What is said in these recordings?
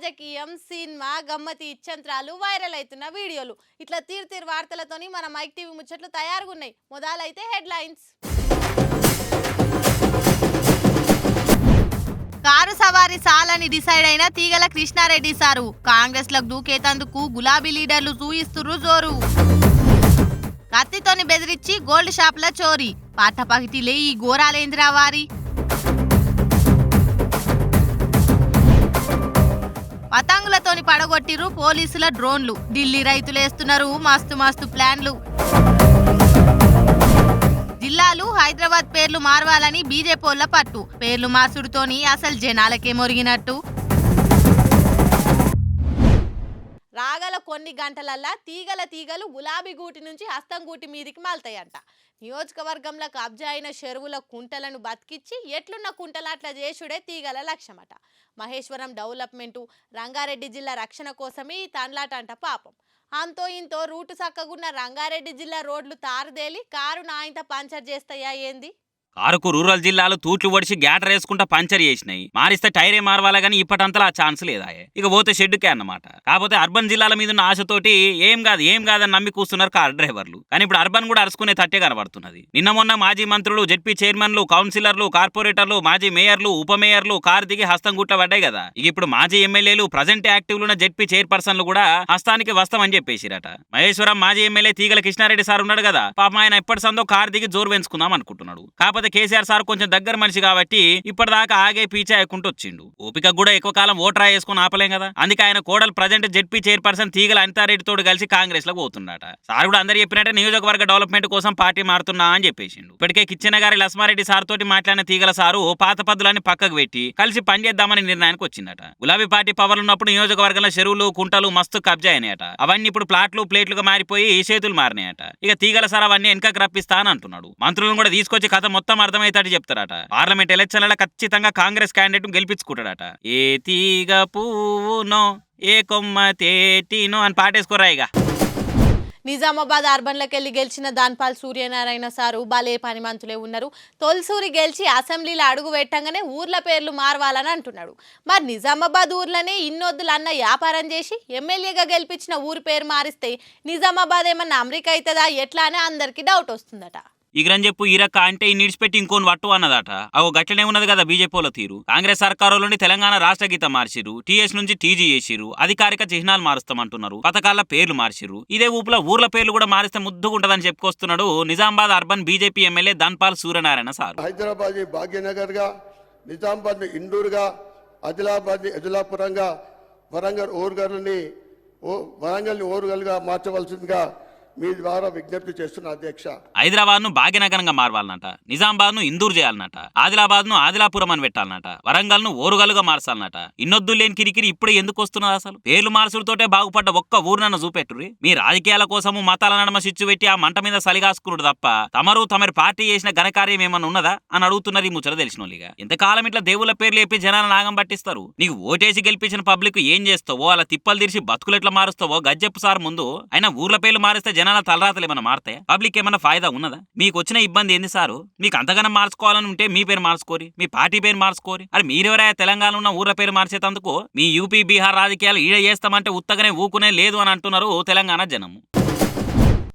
రాజకీయం cinema గమ్మతి ఇచ్చంత్రాలు viral అవుతున్న వీడియోలు ఇట్లా తీరు వార్తలతోని మన మైక్ టీవీ ముచ్చట్లు తయారుగా ఉన్నాయి. మొదలైతే హెడ్లైన్స్. కారు సవారీ సాలని డిసైడ్ అయిన తీగల కృష్ణారెడ్డి సారు కాంగ్రెస్ లకు దూకేతందుకు గులాబీ లీడర్లు చూయిస్తుర్రు జోరు. కత్తితోని బెదిరించి గోల్డ్ షాప్ల చోరీ పాఠపగిటిలే ఈ ఘోరాలేంద్రా వారి. పతంగులతోని పడగొట్టిరు పోలీసుల డ్రోన్లు. ఢిల్లీ రైతులేస్తున్నారు మస్తు ప్లాన్లు. జిల్లాలు హైదరాబాద్ పేర్లు మార్వాలని బీజేపీల పట్టు. పేర్లు మార్చుడుతోని అసలు జనాలకే మొరిగినట్టు. రాగల కొన్ని గంటలల్లా తీగలు గులాబీ గూటి నుంచి హస్తం గూటి మీదికి మాల్తాయంట. నియోజకవర్గంలో కబ్జా అయిన చెరువుల కుంటలను బతికిచ్చి ఎట్లున్న కుంటలు అట్లా చేసుడే తీగల లక్ష్యమట. మహేశ్వరం డెవలప్మెంటు రంగారెడ్డి జిల్లా రక్షణ కోసమే ఈ తండ్లాట అంట. పాపం అంతో ఇంతో రూటు చక్కగున్న రంగారెడ్డి జిల్లా రోడ్లు తారుదేలి కారు నాయంత పంచర్ చేస్తాయా ఏంది? కారుకు రూరల్ జిల్లాలు తూట్లు వడిచి గ్యాటర్ వేసుకుంటా పంచర్ చేసినాయి. మారిస్తే టైరే మారవాలా గానీ ఇప్పటంతలా ఆ ఛాన్స్ లేదా. ఇక పోతే షెడ్డుకే అన్నమాట. కాకపోతే అర్బన్ జిల్లాల మీద ఉన్న ఆశతోటి ఏం కాదని నమ్మి కూస్తున్నారు కార్ డ్రైవర్లు. కానీ ఇప్పుడు అర్బన్ కూడా అరుచుకునే తట్టే కనబడుతున్నది. నిన్న మొన్న మాజీ మంత్రులు, జెడ్పీ చైర్మన్లు, కౌన్సిలర్లు, కార్పొరేటర్లు, మాజీ మేయర్లు, ఉప మేయర్లు కారు దిగి హస్తం గుట్ల పడ్డాయి కదా. ఇక ఇప్పుడు మాజీ ఎమ్మెల్యేలు, ప్రజెంట్ యాక్టివ్ ఉన్న జెడ్పీ చైర్పర్సన్లు కూడా హస్తానికి వస్తామని చెప్పేసిరట. మహేశ్వరం మాజీ ఎమ్మెల్యే తీగల కృష్ణారెడ్డి సార్ ఉన్నాడు కదా, పాపం ఆయన ఎప్పటి సందో కారు దిగి జోరు పెంచుకుందాం అనుకుంటున్నాడు. కాకపోతే కేసీఆర్ సార్ కొంచెం దగ్గర మనిషి కాబట్టి ఇప్పటిదాకా ఆగే పీచా ఎక్కుంటూ వచ్చిండు. ఓపిక కూడా ఎక్కువ కాలం ఓటరా వేసుకుని ఆపలేం కదా. అందుకే ఆయన కోడలు ప్రజెంట్ జెడ్పీ చైర్పర్సన్ తీగల అనితారెడ్డి తోడు కలిసి కాంగ్రెస్ లో పోతున్నాట. సార్ కూడా అందరు చెప్పినట్టే నియోజకవర్గ డెవలప్మెంట్ కోసం పార్టీ మారుతున్నా అని చెప్పేసిండు. ఇప్పటికే కిచ్చెన్న గారి లస్మారెడ్డి సార్ తోటి మాట్లాడిన తీగల సారు పాత పద్దులన్నీ పక్కకు పెట్టి కలిసి పనిచేద్దామని నిర్ణయానికి వచ్చిందట. గులాబీ పార్టీ పవర్లు ఉన్నప్పుడు నియోజకవర్గంలో చెరువులు, కుంటలు మస్తు కబ్జా అయినాయట. అవన్నీ ఇప్పుడు ప్లాట్లు, ప్లేట్లుగా మారిపోయి చేతులు మారినాయట. ఇక తీగల సార్ అవన్నీ వెనకకు రప్పిస్తా అని అంటున్నాడు. మంత్రులను కూడా తీసుకొచ్చి కథ మొత్తం అర్థమైతే చెప్తారట. పార్లమెంట్ ఎలక్షన్ల ఖచ్చితంగా కాంగ్రెస్ క్యాండిడేట్ గెలిపించుకుంటాడట. ఏ తీగ పువ్వునో ఏ కొమ్మ తేటినో అని పాటేసుకోరాయిగా. నిజామాబాద్ అర్బన్లకెళ్ళి గెలిచిన దాన్పాల్ సూర్యనారాయణ సారు భలే పని మంతులే ఉన్నారు. తొలిసూరి గెలిచి అసెంబ్లీలో అడుగు పెట్టంగానే ఊర్ల పేర్లు మారవాలని అంటున్నాడు. మరి నిజామాబాద్ ఊర్లోనే ఇన్నొద్దులు అన్న వ్యాపారం చేసి ఎమ్మెల్యేగా గెలిపించిన ఊరి పేరు మారిస్తే నిజామాబాద్ ఏమన్నా అమెరికా అవుతుందా ఎట్లా అని అందరికీ డౌట్ వస్తుందట. ఇగ్రని చెప్పు ఈరక్క అంటే ఈ నిడిచిపెట్టి ఇంకోని వట్టు అన్నదట. అవు గట్లనే ఉన్నది కదా బీజేపీలో తీరు. కాంగ్రెస్ సర్కారులోని తెలంగాణ రాష్ట్ర గీతం మార్చిరు, టీఎస్ నుంచి టీజీ చేసిరు, అధికారిక చిహ్నాలు మారుస్తామంటున్నారు, పథకాల పేర్లు మార్చిరు. ఇదే ఊపులో ఊర్ల పేర్లు కూడా మారిస్తే ముద్దుగుంటదని చెప్పుకొస్తున్నాడు Nizamabad urban BJP MLA Danpal Suryanarayana sir. Hyderabad Bhagyanagar గా, నిజామాబాద్ ఇండూర్ గా, ఆదిలాబాద్ అజలాపురంగా, వరంగల్ ఓరుగల్ గా మార్చవలసిందిగా మీ ద్వారా విజ్ఞప్తి చేస్తున్న అధ్యక్ష. హైదరాబాద్ ను భాగ్యనగరంగా మారవాలన్నట, నిజామాబాద్ ను ఇందూర్ చేయాలన్నట, ఆదిలాబాద్ ను ఆదిలాపురం అని పెట్టాలన్నట, వరంగల్ ను ఓరుగలుగా మార్చాలన్నట. ఇన్నొద్దు లేని కిరికిరి ఇప్పుడు ఎందుకు వస్తున్నది అసలు? పేర్లు మార్చులతోటే బాగుపడ్డ ఒక్క ఊరునన్న చూపెట్టుర్రి. మీ రాజకీయాల కోసము మతాల నడమ సిచ్చు పెట్టి ఆ మంట మీద సలిగాసుకున్నాడు తప్ప తమరి పార్టీ చేసిన ఘనకార్యం ఏమన్నా ఉన్నదా అని అడుగుతున్నారు ఈ ముచ్చట తెలిసిన వాళ్ళిగా. ఎంతకాలం ఇట్లా దేవుళ్ళ పేర్లు చెప్పి జనాలను నాగం పట్టిస్తారు? నీకు ఓటేసి గెలిపించిన పబ్లిక్ ఏం చేస్తావో, అలా తిప్పలు తీర్చి బతుకులు ఎట్లా మారుస్తావో గజ్జెప్పు సార్ ముందు. అయినా ఊర్ల పేర్లు మారిస్తే జనాల తలరాతలు ఏమైనా మారుతాయి? పబ్లిక్ ఏమైనా ఫాయిదా ఉన్నదా? మీకు వచ్చిన ఇబ్బంది ఏంది సారు? మీకు అంతగానం మార్చుకోవాలని ఉంటే మీ పేరు మార్చుకోరి, మీ పార్టీ పేరు మార్చుకోరి. అది మీరెవరైనా తెలంగాణ ఉన్న ఊర్ల పేరు మార్చేందుకు? మీ యూపీ, బీహార్ రాజకీయాలు ఈడ చేస్తామంటే ఉత్తగానే ఊకునే లేదు అని అంటున్నారు తెలంగాణ జనము.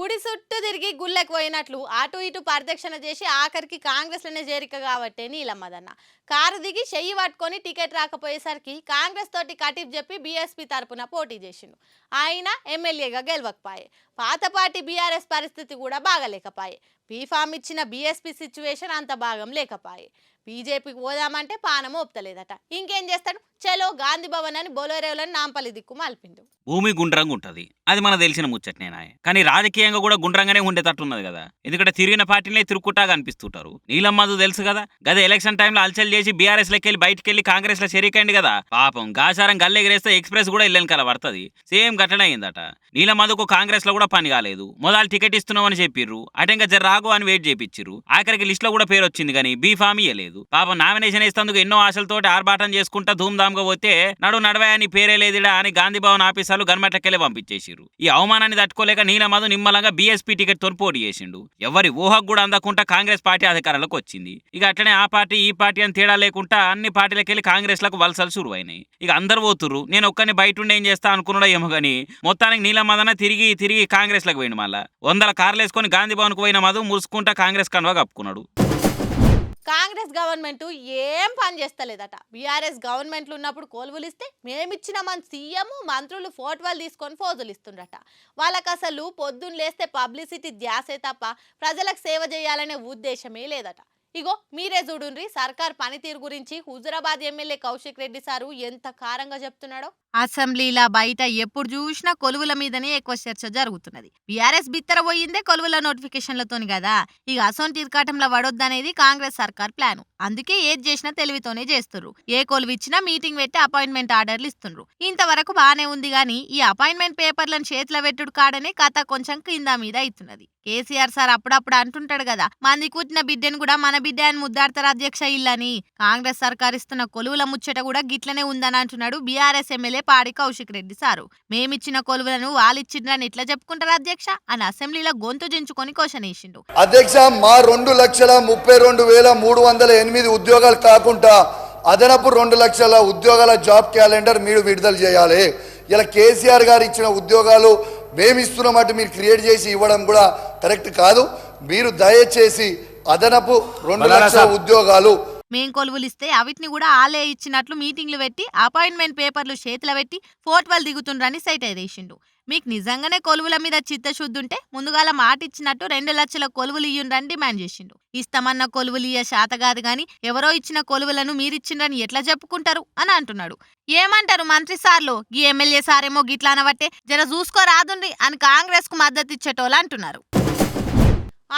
గుడి చుట్టూ తిరిగి గుళ్ళకి పోయినట్లు అటు ఇటు పరిదక్షిణ చేసి ఆఖరికి కాంగ్రెస్లోనే చేరిక కాబట్టే నీలమ్మదన్న కారు దిగి చెయ్యి పట్టుకొని టికెట్ రాకపోయేసరికి కాంగ్రెస్ తోటి కటిఫ్ చెప్పి బీఎస్పీ తరపున పోటీ చేసిండు. ఆయన ఎమ్మెల్యేగా గెలవకపోయే. పాత పార్టీ బీఆర్ఎస్ పరిస్థితి కూడా బాగలేకపాయే. బీఫామ్ ఇచ్చిన బీఎస్పీ సిచ్యువేషన్ అంత భాగం లేకపాయే. బీజేపీకి పోదామంటే పానం ఒప్పుతలేదట. ఇంకేం చేస్తాడు? చలో గాంధీ భవన్ అని బొలోరేవులని నాంపల్లి దిక్కు మాల్పిండు. భూమి గుండ్రంగా ఉంటది, అది మనకు తెలిసిన ముచ్చట్నేనా. కానీ రాజకీయంగా కూడా గుండ్రంగానే ఉండేటట్టున్నది కదా. ఎందుకంటే తిరిగిన పార్టీనే తిరుక్కుంటాగా అనిపిస్తుంటారు. నీలమ్మదు తెలుసు కదా, గదే ఎలక్షన్ టైంలో అల్చల్ చేసి బీఆర్ఎస్ లెక్కెళ్ళి బయటకెళ్ళి కాంగ్రెస్ లో చేరికండి కదా. పాపం గాచారం గల్లెగిరేస్తే ఎక్స్ప్రెస్ కూడా ఇళ్ళని కల పడుతుంది. సేమ్ ఘటన అయిందట. నీలమ్మదుకు కాంగ్రెస్ లో కూడా పని కాలేదు. మొదలు టికెట్ ఇస్తున్నామని చెప్పిర్రు, అటెంక జర రాగు అని వెయిట్ చేపించిర్రు. ఆఖరికి లిస్ట్ లో కూడా పేరు వచ్చింది కానీ బీఫామ్ ఇయ్యలేదు. లేదు. పాపం నామినేషన్ ఇస్తందుకు ఎన్నో ఆశలతోటి ఆర్భాటం చేసుకుంటా ధూమ్ధామ్గా పోతే నడవయా నీ పేరే లేదిడా అని గాంధీ భవన్ ఆఫీసర్లు గన్మెట్లకెళ్ళి పంపించేసిర్రు. ఈ అవమానాన్ని తట్టుకోలేక నీలమధు నిమ్మలంగా బీఎస్పీ టికెట్ తో పోటీ చేసిండు. ఎవరి ఊహకు కూడా అందకుండా కాంగ్రెస్ పార్టీ అధికారంలోకి వచ్చింది. ఇక అట్లనే ఆ పార్టీ ఈ పార్టీ అని తేడా లేకుండా అన్ని పార్టీలకెళ్ళి కాంగ్రెస్ లకు వలసలు సురువైనాయి. ఇక అందరు పోతుర్రు. నేను ఒక్కరిని బయట ఉండి ఏం చేస్తా అనుకున్నాడో ఏమో గానీ మొత్తానికి నీలమదన తిరిగి కాంగ్రెస్ లకు పోయిండు. మళ్ళా 100 కార్లు వేసుకొని గాంధీ భవన్ కు పోయిన మధు మురుసుకుంటా కాంగ్రెస్ కండువా కప్పుకున్నాడు. కాంగ్రెస్ గవర్నమెంట్ ఏం పని చేస్తలేదట. బీఆర్ఎస్ గవర్నమెంట్లు ఉన్నప్పుడు కొలువులు ఇస్తే మేమిచ్చిన మన సీఎం మంత్రులు ఫోటోలు తీసుకొని ఫోజులు ఇస్తుండట. వాళ్ళకి అసలు పొద్దున్న లేస్తే పబ్లిసిటీ ధ్యాసే తప్ప ప్రజలకు సేవ చేయాలనే ఉద్దేశమే లేదట. ఇగో మీరే చూడుండ్రి సర్కార్ పనితీరు గురించి హుజురాబాద్ ఎమ్మెల్యే కౌశిక్ రెడ్డి సారు ఎంత కారంగా చెప్తున్నాడో. అసెంబ్లీలా బయట ఎప్పుడు చూసినా కొలువుల మీదనే ఎక్కువ చర్చ జరుగుతున్నది. బీఆర్ఎస్ బిత్తర పోయిందే కొలువుల నోటిఫికేషన్లతోని కదా. ఇక అసొంటి ఇరకాటంలో పడొద్దనేది కాంగ్రెస్ సర్కార్ ప్లాను. అందుకే ఏది చేసినా తెలివితోనే చేస్తుర్రు. ఏ కొలువు ఇచ్చినా మీటింగ్ పెట్టి అపాయింట్మెంట్ ఆర్డర్లు ఇస్తుండ్రు. ఇంతవరకు బానే ఉంది గానీ ఈ అపాయింట్మెంట్ పేపర్లను చేతిలో పెట్టుడు కాడనే కథ కొంచెం కింద మీద అవుతున్నది. కేసీఆర్ సార్ అప్పుడప్పుడు అంటుంటాడు కదా, మంది కూర్చిన బిడ్డను కూడా మన బిడ్డ అని ముద్దాడతారు అధ్యక్ష ఇల్లని. కాంగ్రెస్ సర్కార్ ఇస్తున్న కొలువుల ముచ్చట కూడా గిట్లనే ఉందని అంటున్నాడు బీఆర్ఎస్ ఎమ్మెల్యే పాడి కౌశిక్ రెడ్డి సారు. మేమిచ్చిన కొలువులను వాళ్ళిచ్చిండ్రని ఇట్లా చెప్పుకుంటారు అధ్యక్ష అని అసెంబ్లీలో గొంతు జించుకొని క్వశ్చన్ వేసిండు. అధ్యక్ష మా 2,32,308 ఉద్యోగాలు కాకుండా అదనపు 2 లక్షల ఉద్యోగాల జాబ్ క్యాలెండర్ మీరు విడుదల చేయాలి. ఇలా కేసీఆర్ గారు ఇచ్చిన ఉద్యోగాలు మేమిస్తున్నమాట మీరు క్రియేట్ చేసి ఇవ్వడం కూడా కరెక్ట్ కాదు. మీరు దయచేసి అదనపు 2 లక్షల ఉద్యోగాలు మేం కొలువులు ఇస్తే అవిటిని కూడా ఆలే ఇచ్చినట్లు మీటింగ్లు పెట్టి అపాయింట్మెంట్ పేపర్లు చేతిలో పెట్టి ఫోటోలు దిగుతుండ్రని సైటైర్ వేసిండు. మీకు నిజంగానే కొలువుల మీద చిత్తశుద్ధి ఉంటే ముందుగాల మాట ఇచ్చినట్టు 2 లక్షల కొలువులు ఇయ్యుండ్రని డిమాండ్ చేసిండు. ఇస్తామన్న కొలువులు ఇయ్య శాత కాదు గాని ఎవరో ఇచ్చిన కొలువులను మీరిచ్చిండ్రని ఎట్లా చెప్పుకుంటారు అని అంటున్నాడు. ఏమంటారు మంత్రి సార్లు? ఈ ఎమ్మెల్యే సారేమో గిట్లా అనబట్టే జర చూసుకోరాదుండ్రి అని కాంగ్రెస్ కు మద్దతు ఇచ్చేటోళ్ళు అంటున్నారు.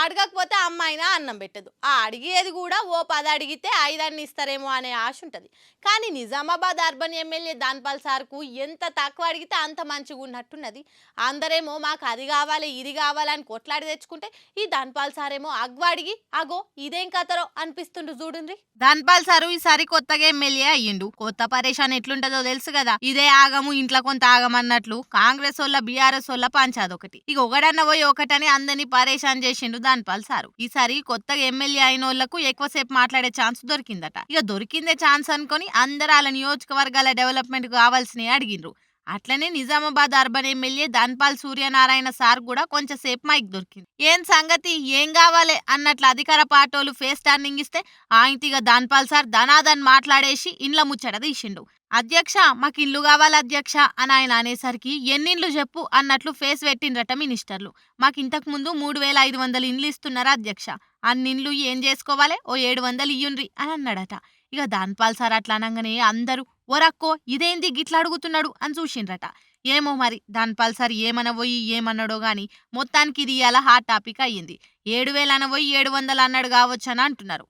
అడగకపోతే అమ్మాయినా అన్నం పెట్టదు. ఆ అడిగేది కూడా ఓ 10 అడిగితే 5 అన్ని ఇస్తారేమో అనే ఆశ ఉంటుంది. కానీ నిజామాబాద్ అర్బన్ ఎమ్మెల్యే దాన్పాల్ సార్కు ఎంత తక్కువ అడిగితే అంత మంచిగా ఉన్నట్టున్నది. అందరేమో మాకు అది కావాలి ఇది కావాలని కొట్లాడి తెచ్చుకుంటే ఈ దాన్పాల్ సారేమో అగ్వాడిగి అగో ఇదేం కథరో అనిపిస్తుండు చూడుండ్రి. దాన్పాల్ సారు ఈసారి కొత్తగా ఎమ్మెల్యే అయ్యిండు. కొత్త పరేషాన్ ఎట్లుంటదో తెలుసు కదా. ఇదే ఆగము ఇంట్లో కొంత ఆగమన్నట్లు కాంగ్రెస్ వాళ్ళ బీఆర్ఎస్ వాళ్ళ పంచాదొకటి. ఇక ఒకడన్న పోయి ఒకటని అందరినీ పరేషాన్ చేసిండు దాన్పాల్ సారు. ఈసారి కొత్తగా ఎమ్మెల్యే అయిన వాళ్ళకు ఎక్కువసేపు మాట్లాడే ఛాన్స్ దొరికిందట. ఇక దొరికిందే ఛాన్స్ అనుకొని అందరూ వాళ్ళ నియోజకవర్గాల డెవలప్మెంట్ కావాల్సినవి అడిగిండ్రు. అట్లనే Nizamabad urban MLA Danpal Suryanarayana sir కూడా కొంచెం సేపు మైక్ దొరికింది. ఏం సంగతి ఏం కావాలి అన్నట్లు అధికార పార్టీలు ఫేస్ టర్నింగ్ ఇస్తే ఆయనతిగా దాన్పాల్ సార్ ధనాదన్ మాట్లాడేసి ఇండ్ల ముచ్చట తీసిండు. అధ్యక్ష మాకు ఇల్లు కావాలి అధ్యక్ష అని ఆయన అనేసరికి ఎన్నిండ్లు చెప్పు అన్నట్లు ఫేస్ పెట్టిండ్రట మినిస్టర్లు. మాకు ఇంతకు ముందు 3,500 ఇండ్లు ఇస్తున్నారా అధ్యక్ష, అన్నిండ్లు ఏం చేసుకోవాలి ఓ 700 ఇయ్యుండ్రి అని అన్నాడట. ఇక దాన్పాల్ సార్ అట్లా అనగానే అందరూ ఓరక్కో ఇదేంది గిట్లా అడుగుతున్నాడు అని చూసిండ్రట. ఏమో మరి దాన్పాల్ సార్ ఏమనబోయి ఏమన్నాడో గాని మొత్తానికి ఇది ఇలా హాట్ టాపిక్ అయ్యింది. 7,000 అనబోయి 700 అన్నాడు కావచ్చు అని అంటున్నారు.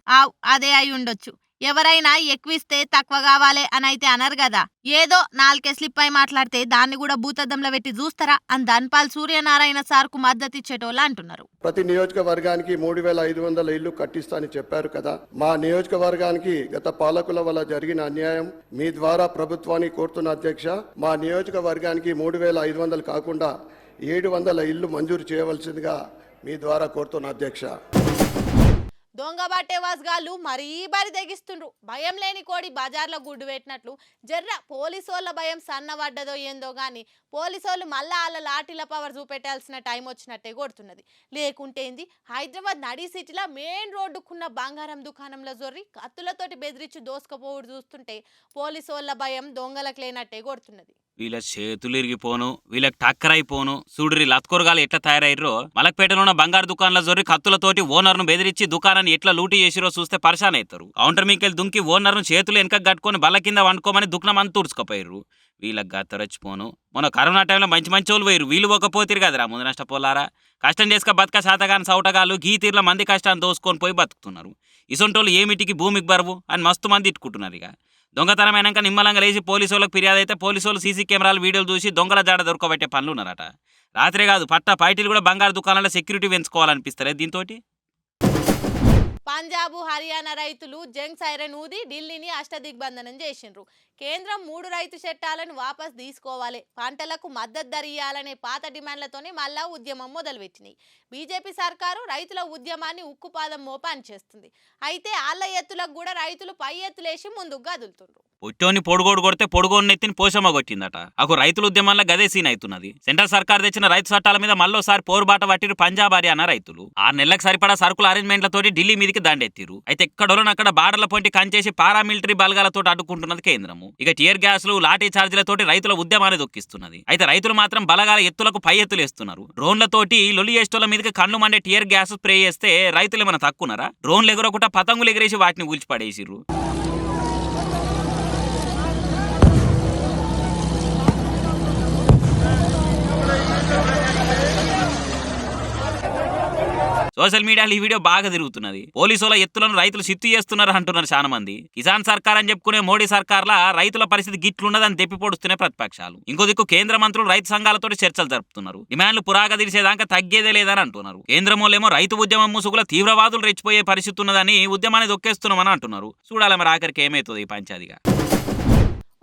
అదే అయి ఉండొచ్చు. ఎవరైనా ఎక్కువిస్తే తక్కువ కావాలి అని అయితే అనరు కదా. ఏదో 4 స్లిప్ అయి మాట్లాడితే దాన్ని కూడా భూతద్దంలో పెట్టి చూస్తారా అని దాన్పాల్ సూర్యనారాయణ సార్ కు మద్దతు ఇచ్చేటోళ్ళు అంటున్నారు. ప్రతి నియోజకవర్గానికి 3,500 ఇళ్లు కట్టిస్తా అని చెప్పారు కదా. మా నియోజకవర్గానికి గత పాలకుల వల్ల జరిగిన అన్యాయం మీ ద్వారా ప్రభుత్వాన్ని కోరుతున్న అధ్యక్ష. మా నియోజకవర్గానికి 3,500 కాకుండా 700 ఇళ్లు మంజూరు చేయవలసిందిగా మీ ద్వారా కోరుతున్న అధ్యక్ష. దొంగ బట్టేవాజ్గాళ్ళు మరీ బరి తెగిస్తుండ్రు. భయం లేని కోడి బజార్లో గుడ్డు పెట్టినట్లు జర్ర పోలీసు వాళ్ళ భయం సన్నబడ్డదో ఏందో గాని పోలీసు మళ్ళా వాళ్ళ లాఠీల పవర్ చూపెట్టాల్సిన టైం వచ్చినట్టే కొడుతున్నది. లేకుంటే ఏంది హైదరాబాద్ నడి సిటీలో మెయిన్ రోడ్డుకున్న బంగారం దుకాణంలో జొర్రి కత్తులతోటి బెదిరించి దోసుకపోవుడు చూస్తుంటే పోలీసు వాళ్ళ భయం దొంగలకు లేనట్టే కొడుతున్నది. వీళ్ళ చేతులు ఇరిగిపోను, వీళ్ళకి టక్కర్ అయిపోను. చూడ్రి లత్కొరగాలు ఎట్లా తయారయ్యారో. మలక్పేటలో ఉన్న బంగారు దుకాణంలో జొర్రి కత్తులతోటి ఓనర్ను బెదిరించి దుకాణాన్ని ఎట్లా లూటీ చేసిరో చూస్తే పరిశాన్ అవుతారు. కౌంటర్ మీకెళ్ళి దుంకి ఓనర్ను చేతులు వెనక కట్టుకొని బల్ల కింద వండుకోమని దుకాణం అంతా తుడుచుకుపోయారు. వీళ్ళకి గత్తరచ్చిపోను. మొన్న కరోనా టైంలో మంచి వాళ్ళు పోయారు. వీళ్ళు పోకపోతారు కదరా ముందు నష్టపోలారా. కష్టం చేసుక బతక శాతగాని సౌటగాళ్ళు గీతీర్ల మంది కష్టాన్ని దోసుకొని పోయి బతుకుతున్నారు. ఇసొంటోళ్ళు ఏమిటికి భూమికి బరువు అని మస్తు మంది ఇట్టుకుంటున్నారు. ఇక దొంగతనమైనాక నిమ్మలంగా లేచి పోలీసు వాళ్ళకి ఫిర్యాదు అయితే పోలీసు వాళ్ళు సీసీ కెమెరాలు వీడియోలు చూసి దొంగల జాడ దొరకబట్టే పనులు ఉన్నారట. రాత్రే కాదు పట్టా పార్టీలు కూడా బంగారు దుకాణాల్లో సెక్యూరిటీ పెంచుకోవాలనిపిస్తలేదు దీంతో. పంజాబ్ హర్యానా రైతులు జంగ్ సైరన్ ఊది ఢిల్లీని అష్టదిగ్బంధనం చేసిండ్రు. కేంద్రం 3 రైతు చట్టాలను వాపస్ తీసుకోవాలి, పంటలకు మద్దతు ధర ఇవ్వాలనే పాత డిమాండ్లతోనే మళ్ళా ఉద్యమం మొదలుపెట్టినాయి. బీజేపీ సర్కారు రైతుల ఉద్యమాన్ని ఉక్కుపాదం మోపాని చేస్తుంది. అయితే ఆళ్ల ఎత్తులకు కూడా రైతులు పై ఎత్తులేసి ముందుకు కదులుతుండ్రు. పుట్టోని పొడుగోడు కొడితే పొడుగోని ఎత్తిని పోషమ్మ కొట్టిందట. అకు రైతుల ఉద్యమాల్లో గదే సీన్ అవుతున్నది. సెంట్రల్ సర్కార్ తెచ్చిన రైతు చట్టాల మీద మళ్ళోసారి పోరుబాట పట్టిరు పంజాబ్ హర్యానా రైతులు. 6 నెలలకు సరిపడా సరుకుల అరేంజ్మెంట్లతోటి ఢిల్లీ మీదికి దండెత్తిరు. అయితే ఎక్కడోనక్కడ బార్డర్ల పొంటి కంచేసి పారామిలిటరీ బలగాలతో అడ్డుకుంటున్నది కేంద్రము. ఇక టియర్ గ్యాస్లు లాఠీ చార్జీలతోటి రైతుల ఉద్యమాన్ని దొక్కిస్తున్నది. అయితే రైతులు మాత్రం బలగాల ఎత్తులకు పై ఎత్తులు వేస్తున్నారు. డ్రోన్లతోటి లొలి చేసేటోళ్ళ మీదకి కళ్ళు మండే టియర్ గ్యాస్ స్ప్రే చేస్తే రైతులు ఏమైనా తక్కున్నారా? డ్రోన్లు ఎగురకుండా పతంగులు ఎగిరేసి వాటిని ఊల్చిపడేసిర్రు. సోషల్ మీడియాలో ఈ వీడియో బాగా తిరుగుతున్నది. పోలీసుల ఎత్తులను రైతులు సిత్తు చేస్తున్నారు అంటున్నారు చాలా మంది. కిసాన్ సర్కార్ అని చెప్పుకునే మోడీ సర్కార్లా రైతుల పరిస్థితి గిట్లున్నదని దెప్పిపొడుస్తున్నాయి ప్రతిపక్షాలు. ఇంకో దిక్కు కేంద్ర మంత్రులు రైతు సంఘాలతో చర్చలు జరుపుతున్నారు. డిమాండ్లు పురాగా తీసేదాకా తగ్గేదే లేదని అంటున్నారు. కేంద్రంలోనేమో రైతు ఉద్యమం ముసుగుల తీవ్రవాదులు రెచ్చిపోయే పరిస్థితి ఉన్నదని ఉద్యమాన్ని దొక్కేస్తున్నామని అంటున్నారు. చూడాలి మరి ఆఖరికి ఏమవుతుంది ఈ పంచాదిగా.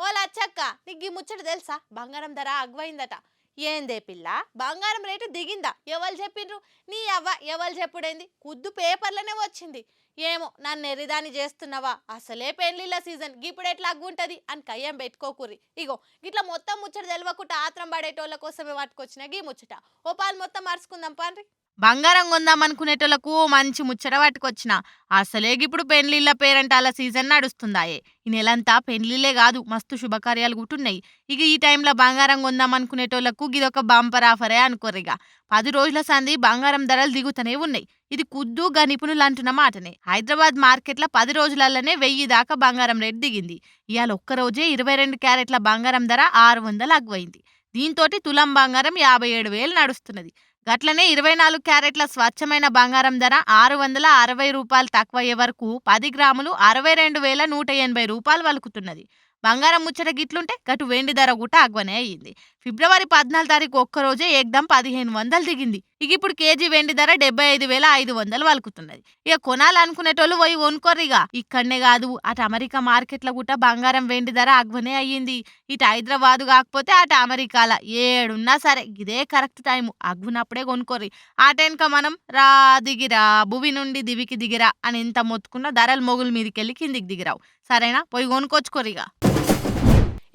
ఓ లచ్చక్క, నీకు ఈ ముచ్చట తెలుసా? బంగారం ధర అగ్వైందట. ఏందే పిల్ల, బంగారం రేటు దిగిందా? ఎవరు చెప్పిండ్రు? నీ అవ్వ ఎవరు చెప్పుడేంది? కుద్దు పేపర్లోనే వచ్చింది. ఏమో నన్ను ఎరిదాని చేస్తున్నావా? అసలే పెళ్లిళ్ళ సీజన్, ఇప్పుడు ఎట్లా అగ్గుంటది అని కయ్యం పెట్టుకోకూరి. ఇగో ఇట్లా మొత్తం ముచ్చట తెలవకుండా ఆత్రం పడేటోళ్ళ కోసమే పట్టుకొచ్చిన గీ ముచ్చట. ఓ పాలు మొత్తం మరుచుకుందాం పాండ్రి. బంగారం కొందాం అనుకునేటోళ్లకు మంచి ముచ్చట పట్టుకొచ్చిన. అసలే ఇప్పుడు పెళ్లిళ్ళ పేరంటాల సీజన్ నడుస్తుందాయే. ఈ నెలంతా పెళ్లిళ్ళే కాదు, మస్తు శుభకార్యాలు గుట్టున్నాయి. ఇక ఈ టైంలో బంగారం కొందాం అనుకునేటోళ్లకు ఇదొక బంపర్ ఆఫరే అనుకోరిగా. 10 రోజుల సంది బంగారం ధరలు దిగుతూనే ఉన్నాయి. ఇది కుద్దుగా నిపుణులు అంటున్న మాటనే. హైదరాబాద్ మార్కెట్లో 10 రోజులలోనే 1000 దాకా బంగారం రేటు దిగింది. ఇవాళ ఒక్కరోజే 22 క్యారెట్ల బంగారం ధర 600 అగ్వైంది. దీంతో తులం బంగారం 57,000 నడుస్తున్నది. గట్లనే 24 క్యారెట్ల స్వచ్ఛమైన బంగారం ధర 660 రూపాయలు తక్కువయ్యే వరకు 10 గ్రాములు 62,180 రూపాయలు వలుకుతున్నది. బంగారం ముచ్చట గిట్లుంటే గటు వెండి ధర కూడా అగ్వనే అయ్యింది. ఫిబ్రవరి 14 తారీఖు ఒక్కరోజే ఏకదం 1500 దిగింది. ఇక ఇప్పుడు కేజీ వెండి ధర 75,500 వలుకుతున్నది. ఇక కొనాలనుకునేటోళ్ళు పోయి కొనుక్కోర్రిగా. ఇక్కడనే కాదు, అటు అమెరికా మార్కెట్లో కూడా బంగారం వెండి ధర అగ్వనే అయ్యింది. ఇటు హైదరాబాదు కాకపోతే అటు అమెరికాల ఏడున్నా సరే ఇదే కరెక్ట్ టైము, అగ్గునప్పుడే కొనుక్కోర్రి. ఆ టైంక మనం రా దిగిరా, భూమి నుండి దివికి దిగిరా అని ఎంత మొత్తుకున్న ధరలు మొగుల మీదకి వెళ్ళి కిందికి దిగిరావు. సరేనా, పోయి కొనుక్కొచ్చుకోరిగా.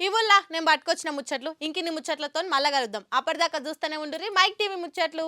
ఇవుల్లా నేను పట్టుకొచ్చిన ముచ్చట్లు. ఇంకిన్ని ముచ్చట్లతో మళ్ళా కలుద్దాం. అప్పటిదాకా చూస్తూనే ఉండుర్రి మైక్ టీవీ ముచ్చట్లు.